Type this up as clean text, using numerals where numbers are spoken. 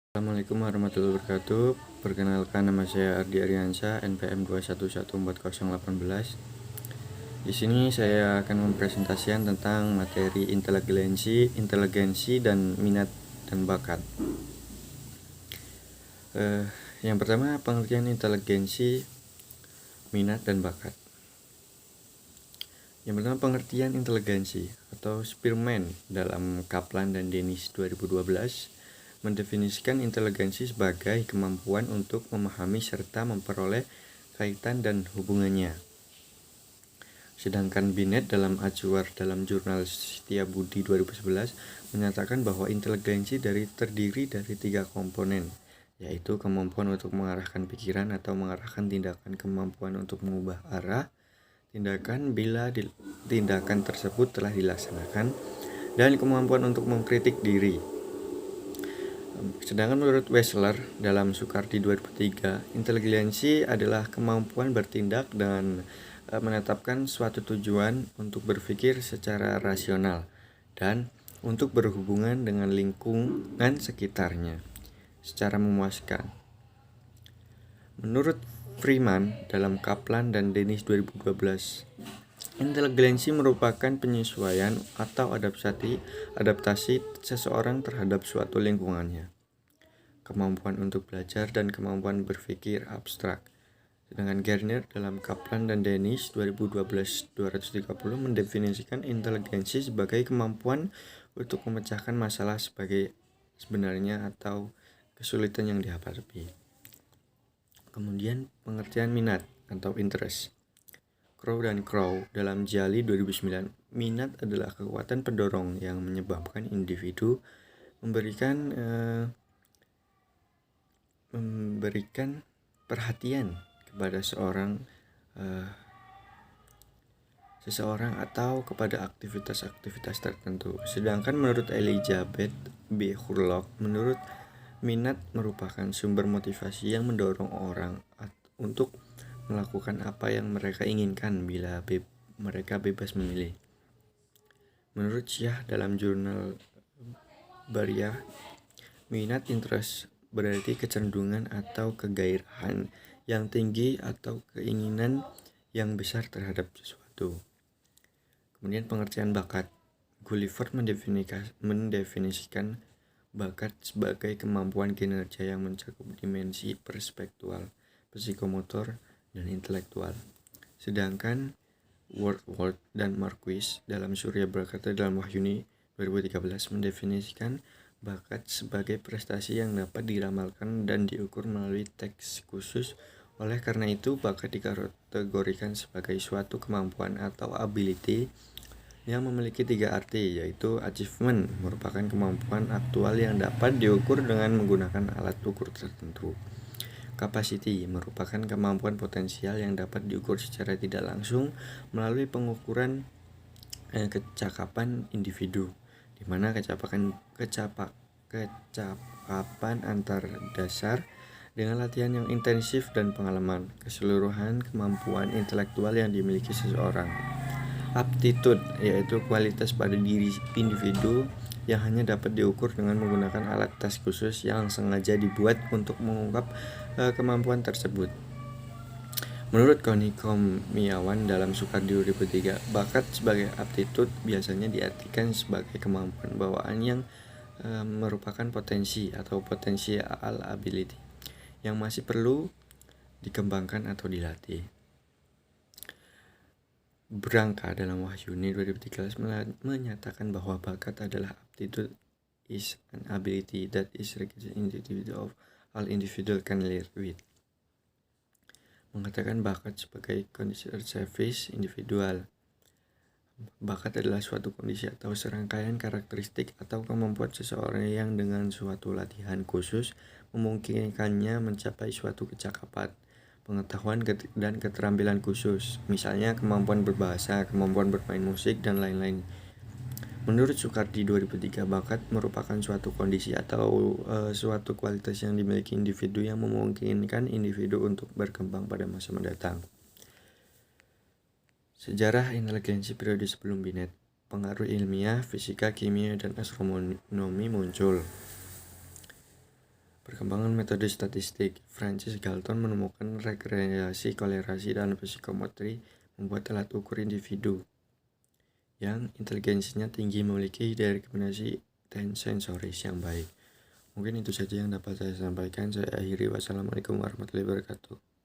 Assalamualaikum warahmatullahi wabarakatuh. Perkenalkan, nama saya Ardi Aryansyah, NPM 2114018. Di sini saya akan mempresentasikan tentang materi inteligensi dan minat dan bakat. Yang pertama, pengertian inteligensi, minat dan bakat. Yang pertama, pengertian inteligensi atau Spearman dalam Kaplan dan Dennis 2012 mendefinisikan inteligensi sebagai kemampuan untuk memahami serta memperoleh kaitan dan hubungannya. Sedangkan Binet dalam acuan dalam jurnal Setiabudi 2011 menyatakan bahwa inteligensi terdiri dari 3 komponen, yaitu kemampuan untuk mengarahkan pikiran atau mengarahkan tindakan, kemampuan untuk mengubah arah tindakan bila tindakan tersebut telah dilaksanakan, dan kemampuan untuk mengkritik diri. Sedangkan menurut Wessler dalam Sukardi 2003, inteligensi adalah kemampuan bertindak dan menetapkan suatu tujuan, untuk berpikir secara rasional, dan untuk berhubungan dengan lingkungan sekitarnya secara memuaskan. Menurut Freeman dalam Kaplan dan Dennis 2012, inteligensi merupakan penyesuaian atau adaptasi seseorang terhadap suatu lingkungannya, kemampuan untuk belajar dan kemampuan berpikir abstrak. Sedangkan Gardner dalam Kaplan dan Dennis 2012-230 mendefinisikan inteligensi sebagai kemampuan untuk memecahkan masalah sebagai sebenarnya atau kesulitan yang dihadapi. Kemudian pengertian minat atau interest. Crow dan Crow dalam Jali 2009, minat adalah kekuatan pendorong yang menyebabkan individu memberikan perhatian kepada seseorang atau kepada aktivitas-aktivitas tertentu. Sedangkan menurut Elizabeth B. Hurlock, minat merupakan sumber motivasi yang mendorong orang untuk melakukan apa yang mereka inginkan bila mereka bebas memilih. Menurut Syah dalam jurnal Bariyah, minat interest berarti kecenderungan atau kegairahan yang tinggi atau keinginan yang besar terhadap sesuatu. Kemudian pengertian bakat. Gulliver mendefinisikan bakat sebagai kemampuan kinerja yang mencakup dimensi perspektual, psikomotor, dan intelektual. Sedangkan Wordsworth dan Marquis dalam Surya Berkata dalam Wahyuni 2013 mendefinisikan bakat sebagai prestasi yang dapat diramalkan dan diukur melalui teks khusus. Oleh karena itu, bakat dikategorikan sebagai suatu kemampuan atau ability yang memiliki 3 arti, yaitu achievement merupakan kemampuan aktual yang dapat diukur dengan menggunakan alat ukur tertentu. Capacity merupakan kemampuan potensial yang dapat diukur secara tidak langsung melalui pengukuran kecakapan individu, di mana kecakapan antar dasar dengan latihan yang intensif dan pengalaman keseluruhan kemampuan intelektual yang dimiliki seseorang. Aptitude yaitu kualitas pada diri individu yang hanya dapat diukur dengan menggunakan alat tes khusus yang sengaja dibuat untuk mengungkap kemampuan tersebut. Menurut Connie Kurniawan dalam Sukardi 2003, bakat sebagai aptitude biasanya diartikan sebagai kemampuan bawaan yang merupakan potensi atau potential ability yang masih perlu dikembangkan atau dilatih. Branca dalam Wahyuni 2013 menyatakan bahwa bakat adalah aptitude is an ability that is requisite of all individual can live with. Mengatakan bakat sebagai kondisi service individual. Bakat adalah suatu kondisi atau serangkaian karakteristik atau kemampuan seseorang yang dengan suatu latihan khusus memungkinkannya mencapai suatu kecakapan, pengetahuan dan keterampilan khusus, misalnya kemampuan berbahasa, kemampuan bermain musik, dan lain-lain. Menurut Sukardi 2003, bakat merupakan suatu kondisi atau suatu kualitas yang dimiliki individu yang memungkinkan individu untuk berkembang pada masa mendatang. Sejarah inteligensi periode sebelum Binet. Pengaruh ilmiah, fisika, kimia, dan astronomi muncul. Perkembangan metode statistik. Francis Galton menemukan regresi kolerasi dan psikometri membuat alat ukur individu yang inteligensinya tinggi memiliki rekomendasi sensoris yang baik. Mungkin itu saja yang dapat saya sampaikan. Saya akhiri. Wassalamualaikum warahmatullahi wabarakatuh.